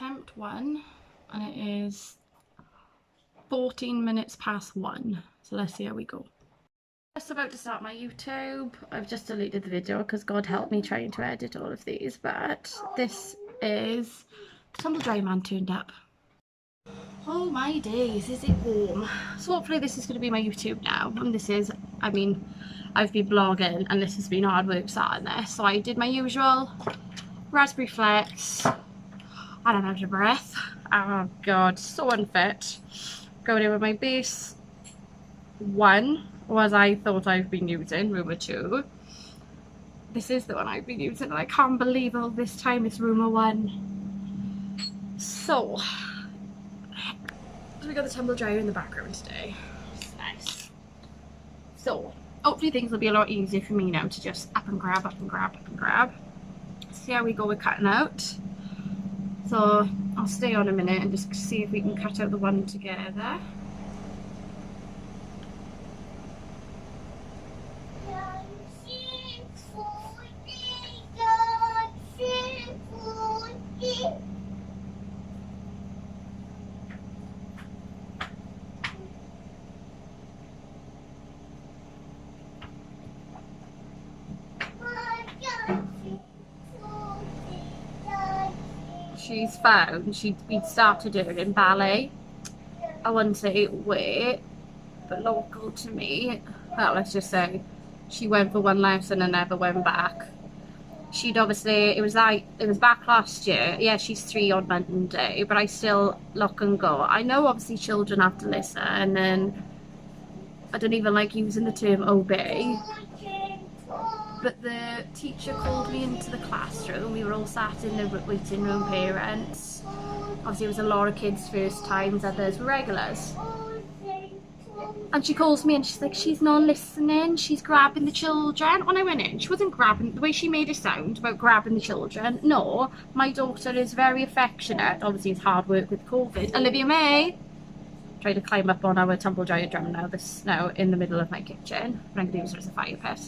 attempt 1 and it is 14 minutes past 1. So let's see how we go. Just about to start my YouTube. I've just deleted the video because God help me trying to edit all of these, but this is the tumble dry man turned up. Oh my days, is it warm? So hopefully this is going to be my YouTube now, and this is, I mean, I've been blogging and this has been hard work starting this. So I did my usual raspberry flex, and I'm out of breath. Oh God, so unfit. Going in with my base 1, was I thought I've been using, rumour 2. This is the one I've been using and I can't believe all this time it's rumour 1. So we got the tumble dryer in the background today. It's nice. So hopefully things will be a lot easier for me now to just up and grab, up and grab, up and grab. See how we go with cutting out. So I'll stay on a minute and just see if we can cut out the one together. She's found we'd started her in ballet. I wouldn't say where, but local to me. Well, let's just say she went for one lesson and never went back. She'd obviously, it was back last year. Yeah, she's 3 on Monday, but I still look and go. I know obviously children have to listen, and then I don't even like using the term obey. But the teacher called me into the classroom. We were all sat in the waiting room, parents. Obviously it was a lot of kids' first times, others were regulars. And she calls me and she's like, she's not listening, she's grabbing the children. When I went in, she wasn't grabbing, the way she made it sound about grabbing the children. No, my daughter is very affectionate. Obviously it's hard work with COVID. Olivia May tried to climb up on our tumble dryer drum now, this now in the middle of my kitchen. I'm going to use her as a fire pit.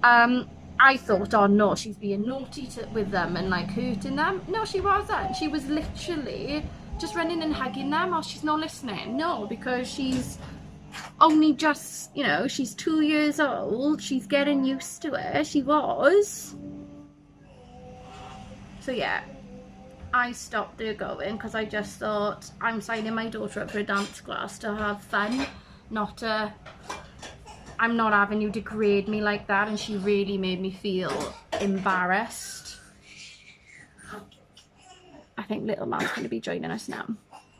I thought, oh no, she's being naughty with them and like hurting them. No, she wasn't. She was literally just running and hugging them. Oh, she's not listening. No, because she's only just, you know, she's 2 years old. She's getting used to it. She was. So yeah, I stopped her going because I just thought, I'm signing my daughter up for a dance class to have fun, not to... I'm not having you degrade me like that, and she really made me feel embarrassed. I think little man's going to be joining us now.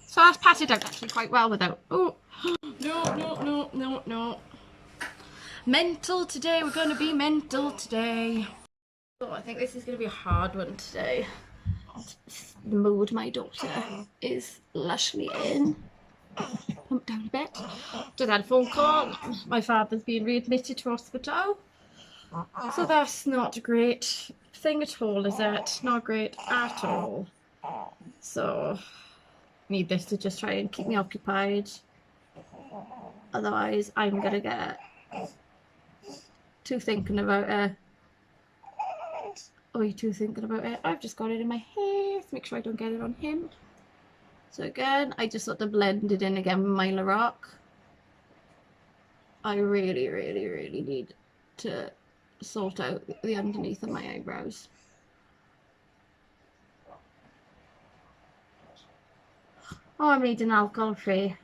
So that's patted out actually quite well without... Oh, no. Mental today, we're going to be mental today. Oh, I think this is going to be a hard one today. The mood my daughter is lushly in. Pump down a bit. Just had a phone call. My father's being readmitted to hospital. So that's not a great thing at all, is it? Not great at all. So need this to just try and keep me occupied. Otherwise I'm gonna get too thinking about it. Way too thinking about it. I've just got it in my hair to make sure I don't get it on him. So again, I just sort of blended in again with my Lorac. I really need to sort out the underneath of my eyebrows. Oh, I'm reading alcohol free.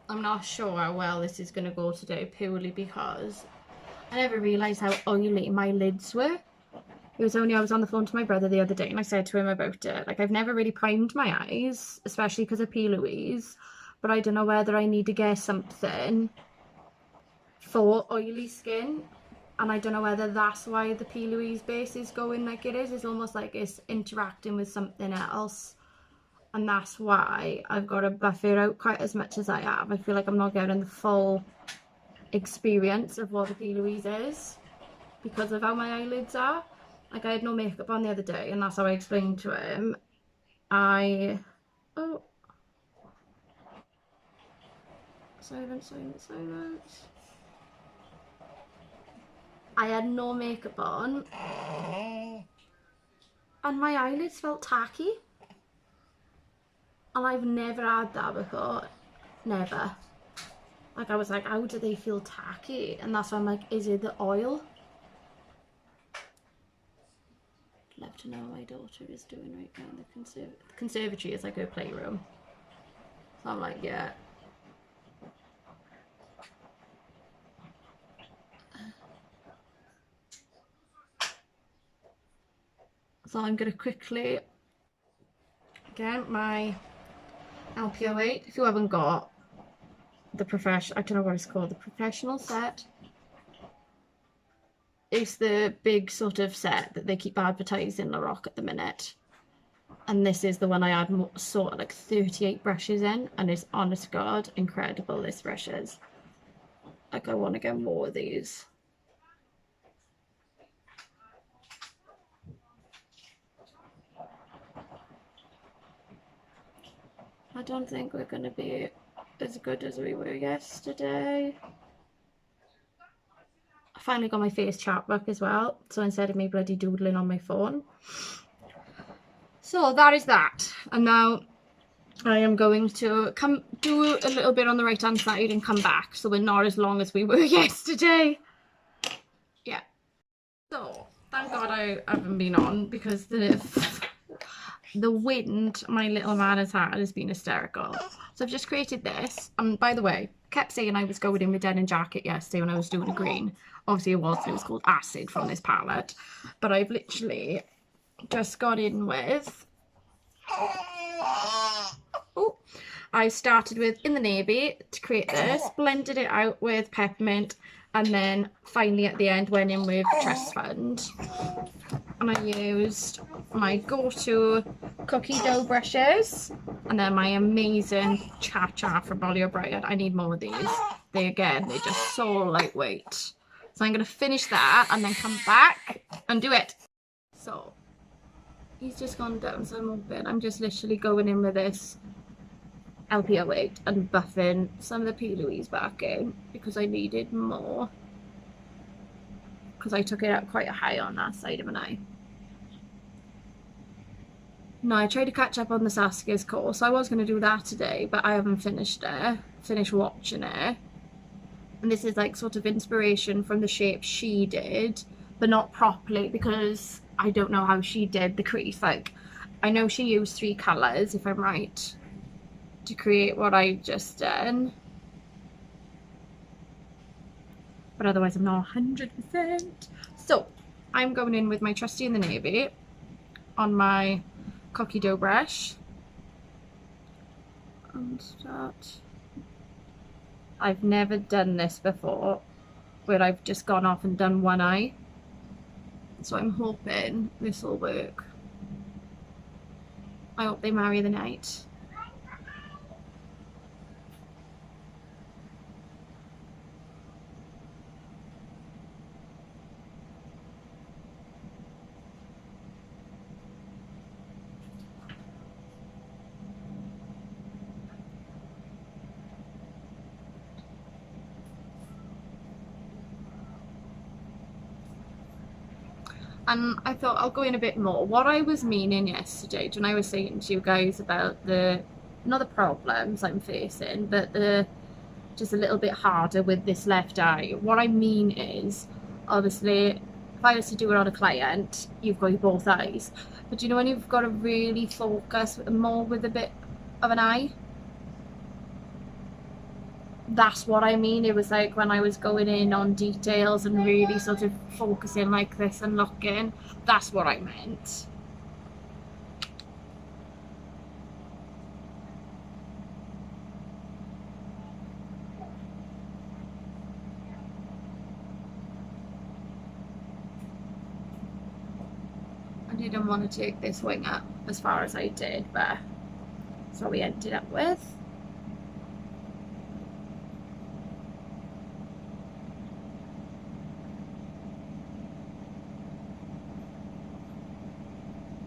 I'm not sure how well this is going to go today, purely because I never realised how oily my lids were. It was only I was on the phone to my brother the other day and I said to him about it. Like, I've never really primed my eyes, especially because of P. Louise, but I don't know whether I need to get something for oily skin, and I don't know whether that's why the P. Louise base is going like it is. It's almost like it's interacting with something else, and that's why I've got to buff it out quite as much as I have. I feel like I'm not getting the full experience of what the P. Louise is because of how my eyelids are. Like, I had no makeup on the other day, and that's how I explained to him. Oh, silence. I had no makeup on, and my eyelids felt tacky. And I've never had that before. Never. Like, I was like, how do they feel tacky? And that's why I'm like, is it the oil? I'd love to know what my daughter is doing right now. The conservatory is like her playroom. So I'm like, yeah. So I'm going to quickly get my LPO8. If you haven't got the professional, I don't know what it's called, the professional set. It's the big sort of set that they keep advertising La Rock at the minute. And this is the one I had sort of like 38 brushes in, and it's, honest to God, incredible, this brush is. Like, I want to get more of these. I don't think we're going to be as good as we were yesterday. I finally got my face chart book as well, so instead of me bloody doodling on my phone. So that is that. And now I am going to come do a little bit on the right hand side and come back, so we're not as long as we were yesterday. Yeah. So thank God I haven't been on, because the wind my little man has been hysterical. So I've just created this, and by the way, I kept saying I was going in with denim jacket yesterday when I was doing a green. Obviously it was called Acid from this palette, but I've literally just got in with, oh, I started with in the navy to create this, blended it out with peppermint, and then finally at the end went in with Trust Fund. And I used my go-to cookie dough brushes, and then my amazing Cha-Cha from Molly O'Brien. I need more of these. They're just so lightweight. So I'm going to finish that and then come back and do it. So he's just gone down, so I'm hoping I'm just literally going in with this LPO8 and buffing some of the P. Louise back in, because I needed more. Because I took it out quite high on that side of an eye. No, I tried to catch up on the Saskia's course. I was going to do that today, but I haven't finished watching it. And this is like sort of inspiration from the shape she did, but not properly, because I don't know how she did the crease. Like, I know she used 3 colours, if I'm right, to create what I've just done. But otherwise I'm not 100%. So I'm going in with my trusty in the navy on my cookie dough brush and start. I've never done this before, where I've just gone off and done one eye, so I'm hoping this will work. I hope they marry the night. And I thought I'll go in a bit more. What I was meaning yesterday, when I was saying to you guys about not the problems I'm facing, but just a little bit harder with this left eye. What I mean is, obviously, if I was to do it on a client, you've got your both eyes. But you know when you've got to really focus more with a bit of an eye? That's what I mean. It was like when I was going in on details and really sort of focusing like this and looking. That's what I meant. didn't want to take this wing up as far as I did, but that's what we ended up with.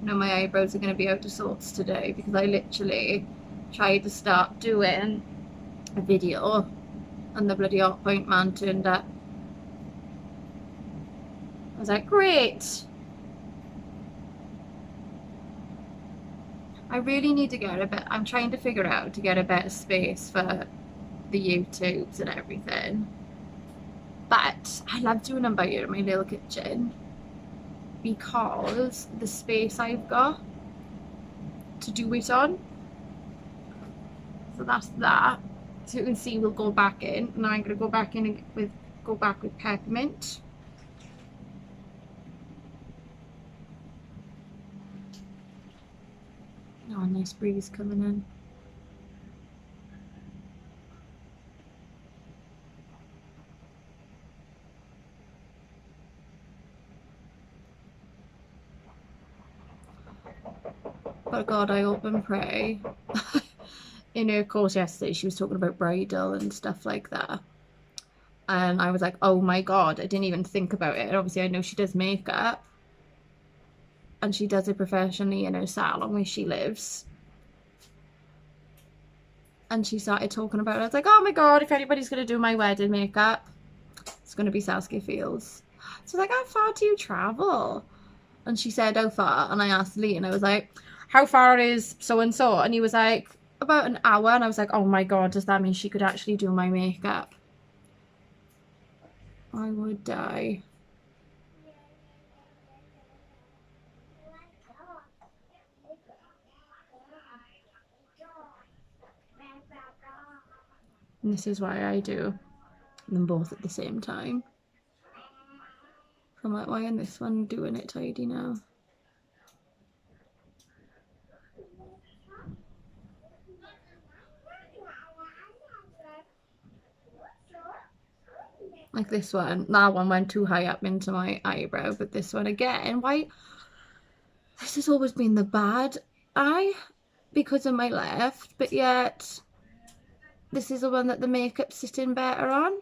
Now my eyebrows are going to be out of sorts today because I literally tried to start doing a video and the bloody hot point man turned up. I was like, great. I really need to get a bit, I'm trying to figure out to get a better space for the YouTubes and everything. But I love doing them by here in my little kitchen because the space I've got to do it on. So that's that. So you can see we'll go back in. Now I'm gonna go back in with peppermint. Oh, a nice breeze coming in. But God, I hope and pray. In her course yesterday, she was talking about bridal and stuff like that. And I was like, oh my God, I didn't even think about it. Obviously, I know she does makeup. And she does it professionally in her salon where she lives. And she started talking about it. I was like, oh my God, if anybody's going to do my wedding makeup, it's going to be Saskia Fields. So I was like, how far do you travel? And she said, how far? And I asked Lee, and I was like, how far is so-and-so? And he was like, about an hour. And I was like, oh my God, does that mean she could actually do my makeup? I would die. And this is why I do them both at the same time. I'm like, why in this one doing it tidy now? Like this one, that one went too high up into my eyebrow, but this one again, why? This has always been the bad eye because of my left, but yet this is the one that the makeup's sitting better on.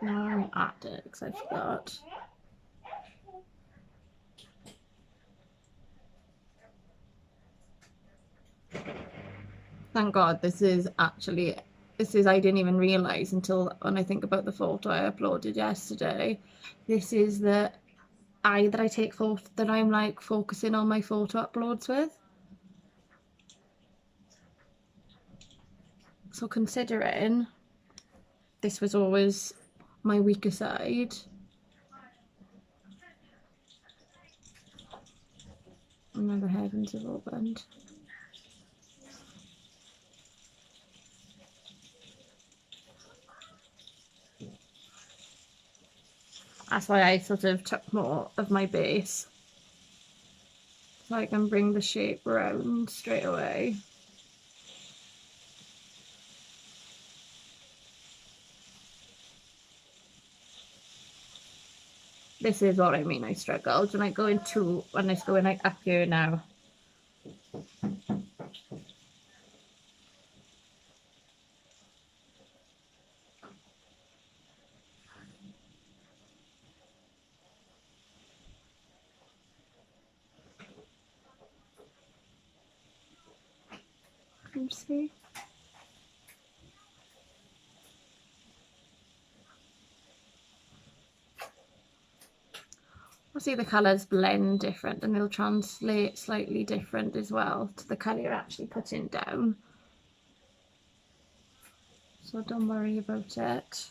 Now I'm at it because I forgot. Thank God this is actually, I didn't even realise until when I think about the photo I uploaded yesterday. This is the eye that I take photo, that I'm like focusing on my photo uploads with. So considering this was always my weaker side, and the heavens have opened. That's why I sort of took more of my base, so I can bring the shape round straight away. This is what I mean, I struggled when I go into, when it's going like up here now. Can you see? See, the colours blend different and they'll translate slightly different as well to the colour you're actually putting down. So don't worry about it,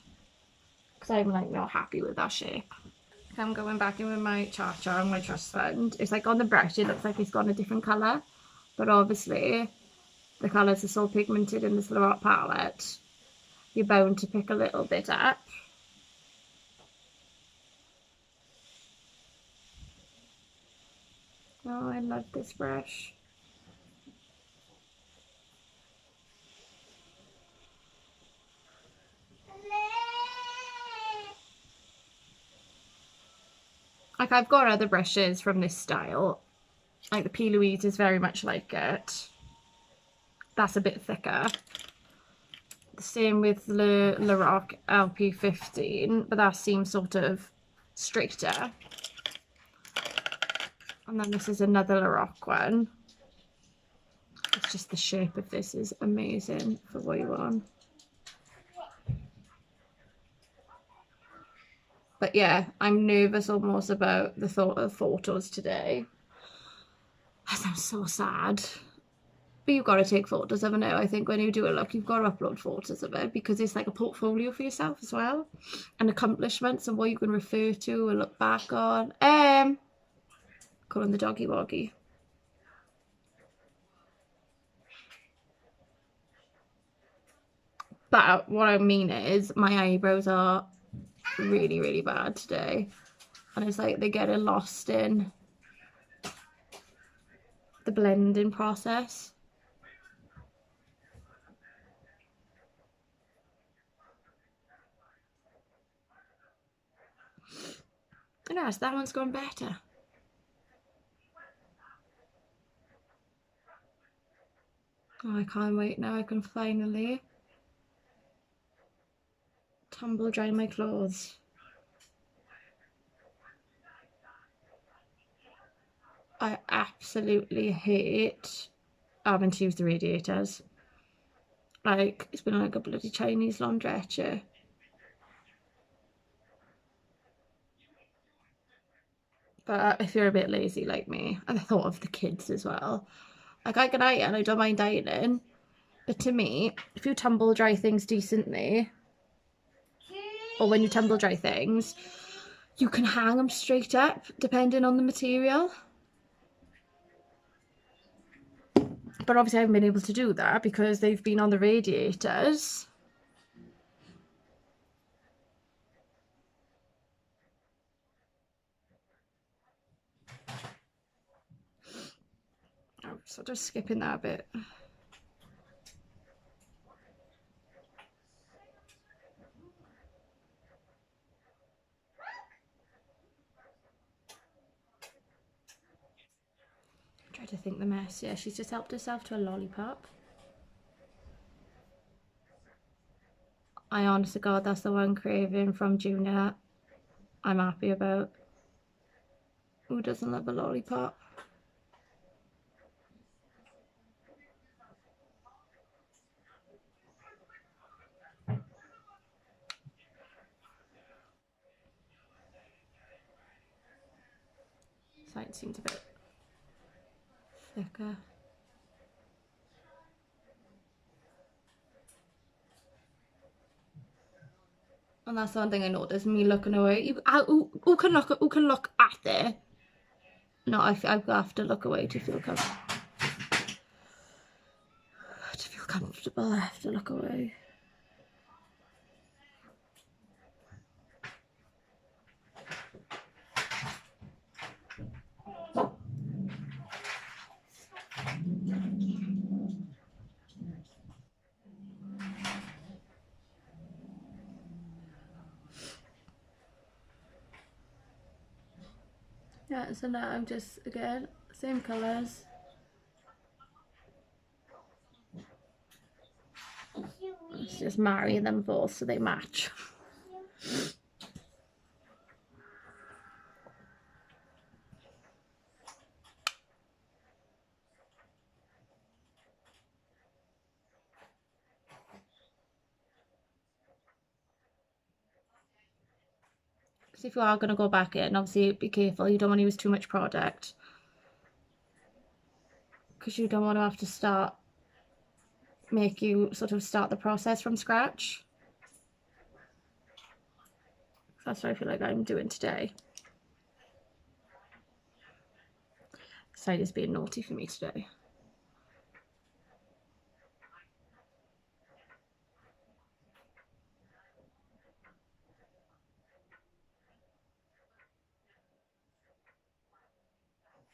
because I'm like not happy with that shape. I'm going back in with my Cha-Cha and my Trust Fund. It's like on the brush it looks like it's got a different colour, but obviously the colours are so pigmented in this little palette, you're bound to pick a little bit up. Oh, I love this brush. Like, I've got other brushes from this style. Like the P. Louise is very much like it. That's a bit thicker. The same with the Lorac LP15, but that seems sort of straighter. And then this is another Lorac one. It's just the shape of this is amazing for what you want. But yeah, I'm nervous almost about the thought of photos today. I'm so sad. But you've got to take photos of it now. I think when you do a look, you've got to upload photos of it because it's like a portfolio for yourself as well. And accomplishments and what you can refer to and look back on. Calling the doggy woggy. But what I mean is my eyebrows are really, really bad today. And it's like they're getting lost in the blending process. And yes, that one's gone better. Oh, I can't wait now. I can finally tumble dry my clothes. I absolutely hate having to use the radiators. Like, it's been like a bloody Chinese laundrette here. But if you're a bit lazy like me, and I thought of the kids as well, like I can iron, I don't mind ironing, but to me, if you tumble dry things decently, or when you tumble dry things, you can hang them straight up depending on the material. But obviously I haven't been able to do that because they've been on the radiators. Oh, so just skipping that bit. Try to think the mess. Yeah, she's just helped herself to a lollipop. I honest to God, that's the one craving from Junior I'm happy about. Who doesn't love a lollipop? Side seems a bit thicker. And that's the one thing I noticed, me looking away. Who can look at there? No, I have to look away to feel comfortable. To feel comfortable, I have to look away. Yeah, so now I'm just, again, same colours. Let's just marry them both so they match. Because if you are going to go back in, obviously be careful, you don't want to use too much product. Because you don't want to have to start the process from scratch. That's what I feel like I'm doing today. Side is being naughty for me today.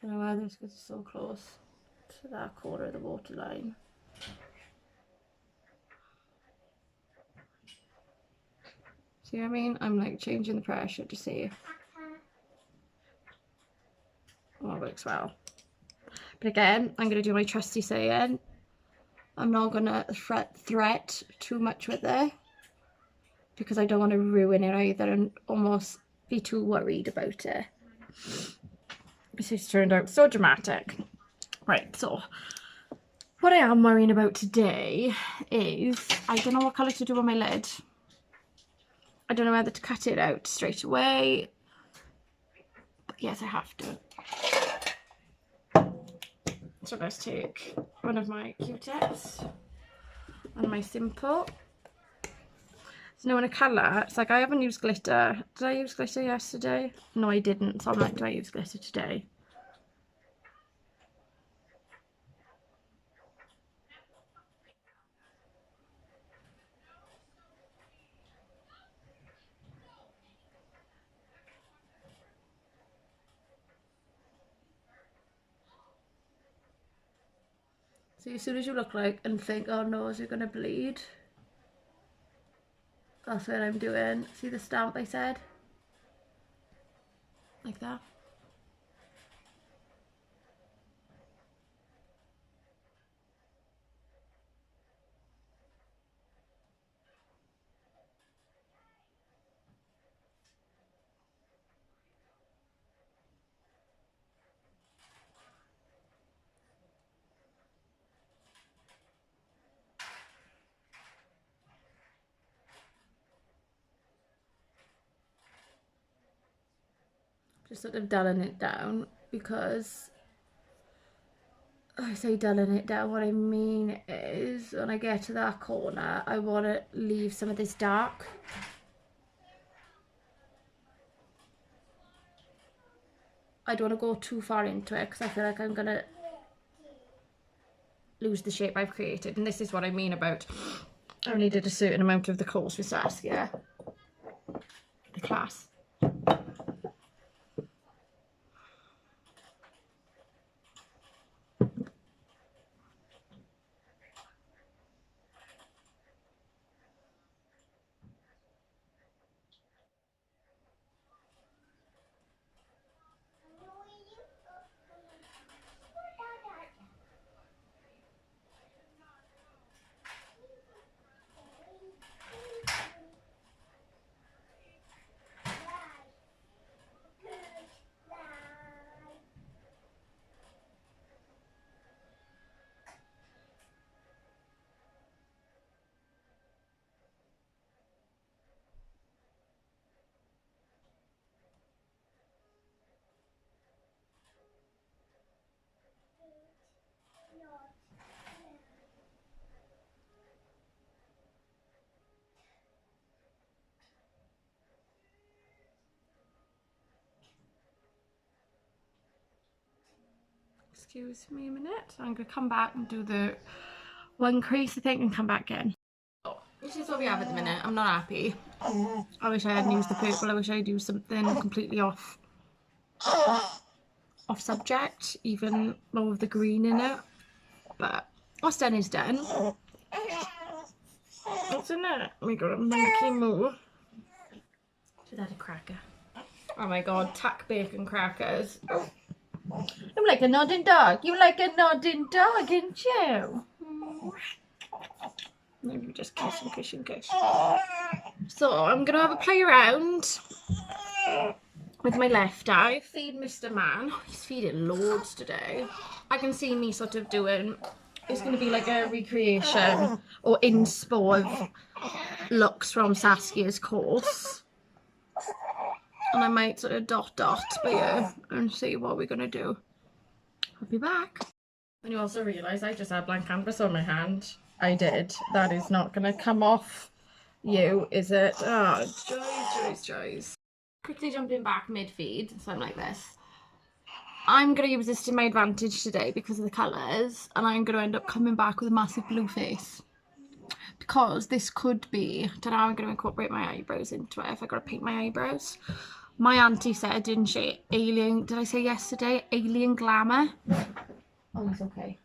I don't know why this is so close to that corner of the waterline. See what I mean? I'm like changing the pressure to see. works well. But again, I'm going to do my trusty saying. I'm not going to threat too much with it, because I don't want to ruin it either and almost be too worried about it. This has turned out so dramatic. Right, so what I am worrying about today is I don't know what colour to do on my lid. I don't know whether to cut it out straight away. But yes, I have to. So let's take one of my Q-tips and my Simple. So now in a colour, it's like I haven't used glitter. Did I use glitter yesterday? No, I didn't. So I'm like, do I use glitter today? So as soon as you look like and think, oh no, is it going to bleed? That's what I'm doing. See the stamp I said? Like that. Just sort of dulling it down, because I say dulling it down, what I mean is when I get to that corner, I want to leave some of this dark. I don't want to go too far into it because I feel like I'm going to lose the shape I've created. And this is what I mean about I only did a certain amount of the course with Saskia, the class. Excuse me a minute. I'm going to come back and do the one crease, I think, and come back in. Oh, this is what we have at the minute. I'm not happy. I wish I hadn't used the purple. I wish I'd used something completely off subject, even more of the green in it. But what's done is done. What's in it? We got a monkey moo. Is that a cracker? Oh my god, tack bacon crackers. I'm like a nodding dog. You like a nodding dog, ain't you? Maybe just kiss and kiss and kiss. So I'm gonna have a play around with my left eye. Feed Mr. Man. He's feeding loads today. I can see me sort of doing. It's gonna be like a recreation or inspo of looks from Saskia's course. And I might sort of dot by you and see what we're going to do. I'll be back. And you also realise I just had blank canvas on my hand. I did. That is not going to come off you, is it? Oh, joys. Quickly jumping back mid-feed, so I'm like this. I'm going to use this to my advantage today because of the colours. And I'm going to end up coming back with a massive blue face. Because this could be, I don't know how I'm going to incorporate my eyebrows into it if I got to paint my eyebrows. My auntie said, didn't she, alien, did I say yesterday, alien glamour? Oh, he's okay.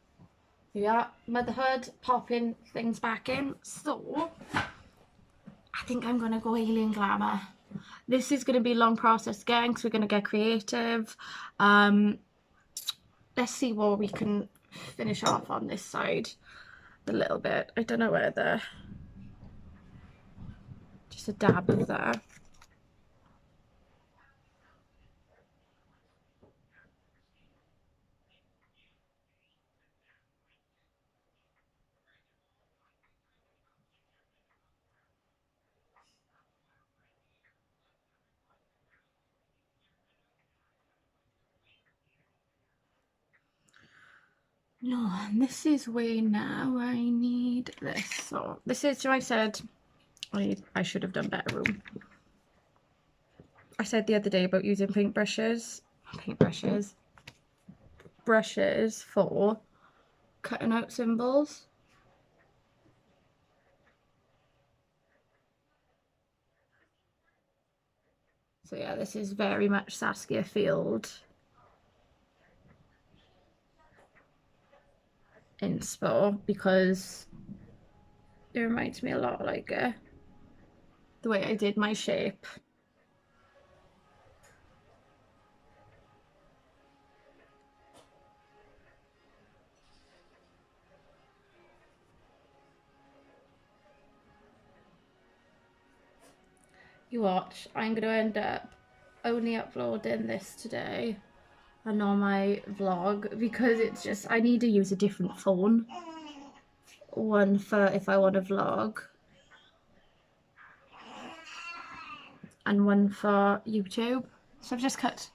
Here we are, motherhood, popping things back in. So, I think I'm going to go alien glamour. This is going to be a long process again because we're going to get creative. let's see what we can finish off on this side a little bit. I don't know whether just a dab of that. No, and this is where now I need this. So this is, I said I should have done better room. I said the other day about using brushes for cutting out symbols. So yeah, this is very much Saskia Field inspo, because it reminds me a lot like the way I did my shape. You watch, I'm going to end up only uploading this today and on my vlog, because it's just, I need to use a different phone. One for if I want to vlog, and one for YouTube. So I've just cut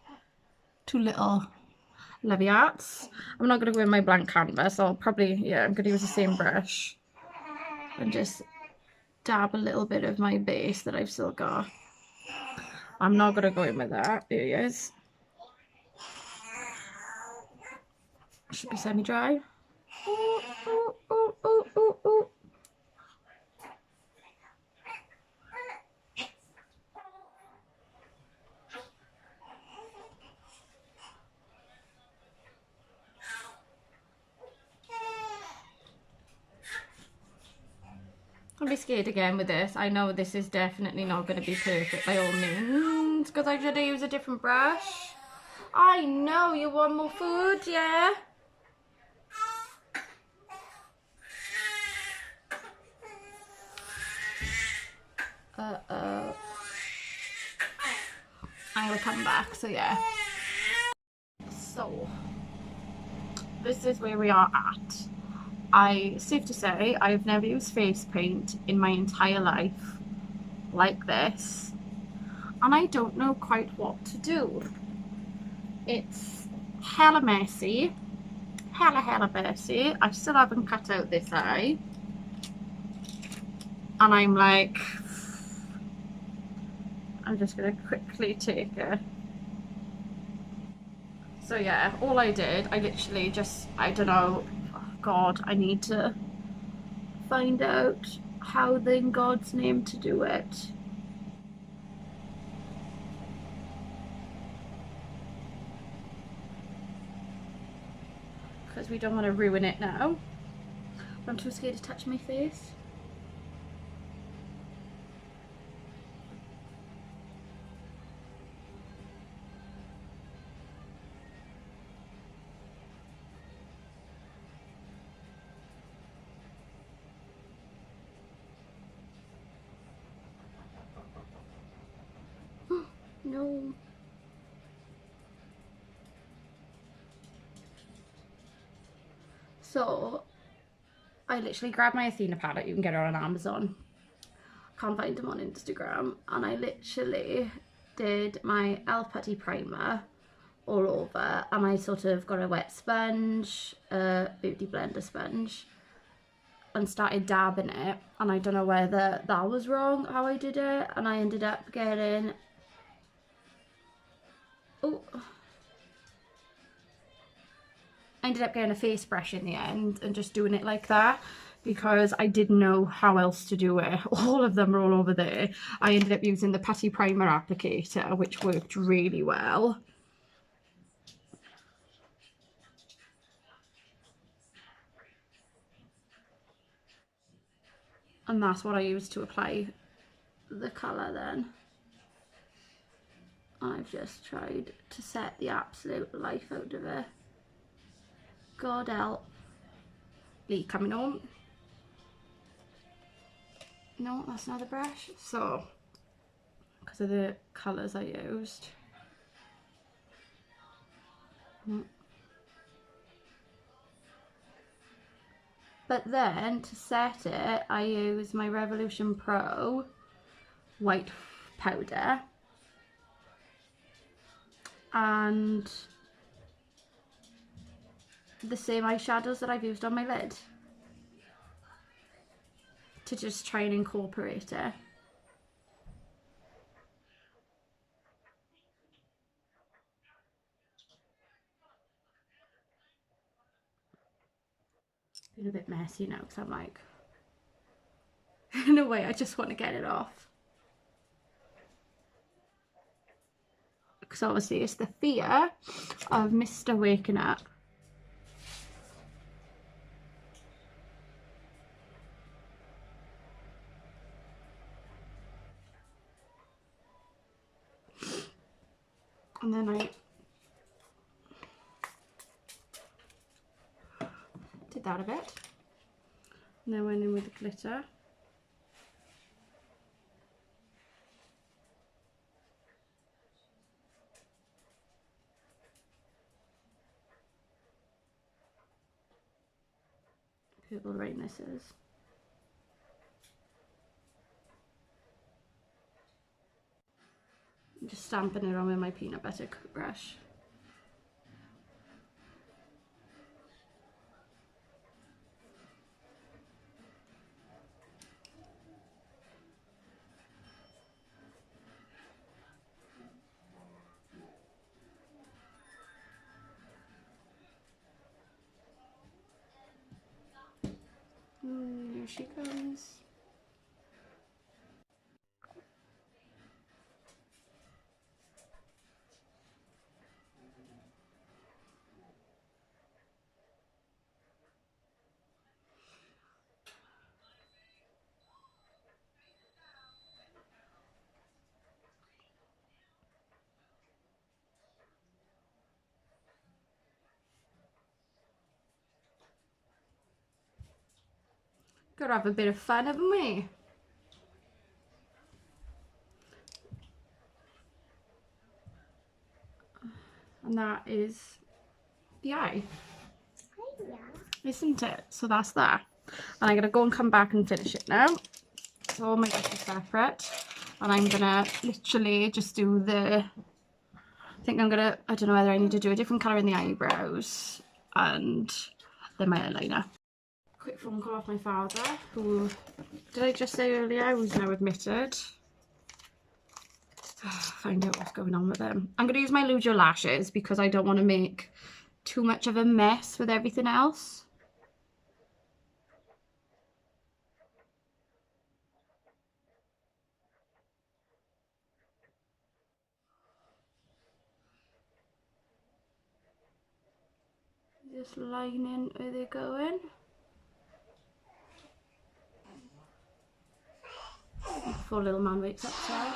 2 little levy arts. I'm not going to go in my blank canvas. I'll probably, yeah, I'm going to use the same brush and just dab a little bit of my base that I've still got. I'm not going to go in with that. There he is. Should be semi-dry. Ooh, ooh, ooh, ooh, ooh, ooh. Don't be scared again with this. I know this is definitely not going to be perfect by all means, because I should use a different brush. I know you want more food, yeah? Uh-oh. I'm gonna come back, so yeah. So, this is where we are at. Safe to say, I've never used face paint in my entire life like this. And I don't know quite what to do. It's hella messy. Hella messy. I still haven't cut out this eye. And I'm like, I'm just gonna quickly take it. So yeah, all I did, I literally just, I don't know, oh God, I need to find out how in God's name to do it. Because we don't want to ruin it now. But I'm too scared to touch my face. No. So, I literally grabbed my Athena palette. You can get her on Amazon. Can't find them on Instagram. And I literally did my elf putty primer all over. And I sort of got a wet sponge, a beauty blender sponge, and started dabbing it. And I don't know whether that was wrong, how I did it. And I ended up getting... Oh... I ended up getting a face brush in the end and just doing it like that, because I didn't know how else to do it. All of them are all over there. I ended up using the putty primer applicator, which worked really well. And that's what I used to apply the colour then. I've just tried to set the absolute life out of it. God help Lee coming home. No, that's another brush. So, because of the colours I used. But then to set it, I use my Revolution Pro white powder and the same eyeshadows that I've used on my lid to just try and incorporate it. It's been a bit messy now because I'm like, in a way I just want to get it off. Because obviously it's the fear of Mr. waking up. And then I did that a bit. And then went in with the glitter. Purple Rain this is. I'm just stamping it on with my peanut butter brush. Here she comes. Gotta have a bit of fun, haven't we? And that is the eye, isn't it? So that's that. And I'm gonna go and come back and finish it now. So all my bits are separate. And I'm gonna literally just do the, I think I'm gonna, I don't know whether I need to do a different colour in the eyebrows and then my eyeliner. Quick phone call off my father, who, did I just say earlier, who's now admitted. Find out what's going on with him. I'm going to use my Lujo lashes because I don't want to make too much of a mess with everything else. Just lining where they're going. Before little man wakes up, sorry.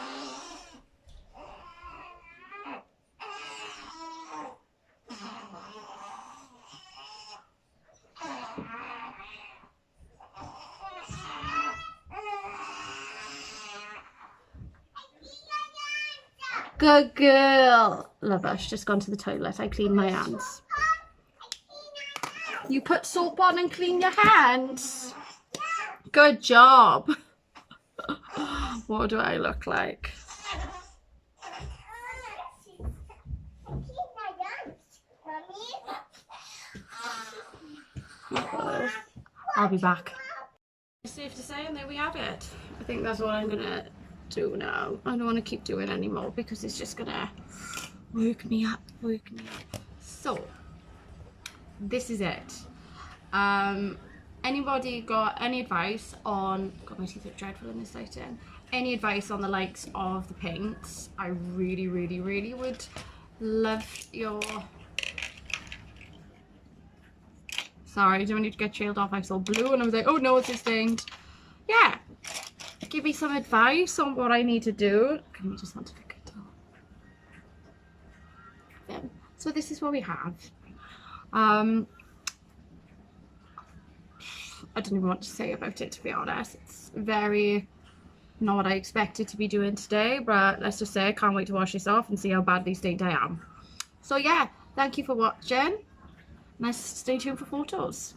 Good girl. Love her. She's just gone to the toilet. I clean my hands. You put soap on and clean your hands. Good job. What do I look like? I'll be back. It's safe to say, and there we have it. I think that's what I'm gonna do now. I don't want to keep doing anymore because it's just gonna work me up. So this is it. Anybody got any advice on, God, my teeth look dreadful in this lighting, any advice on the likes of the pinks? I really would love your, sorry, do I need to get trailed off? I saw blue and I was like, oh no, it's stained. Yeah, give me some advice on what I need to do. Can we just want to pick it up? So this is what we have. I don't even know what to say about it, to be honest. It's very not what I expected to be doing today, but let's just say I can't wait to wash this off and see how badly stained I am. So yeah, thank you for watching. Nice, stay tuned for photos.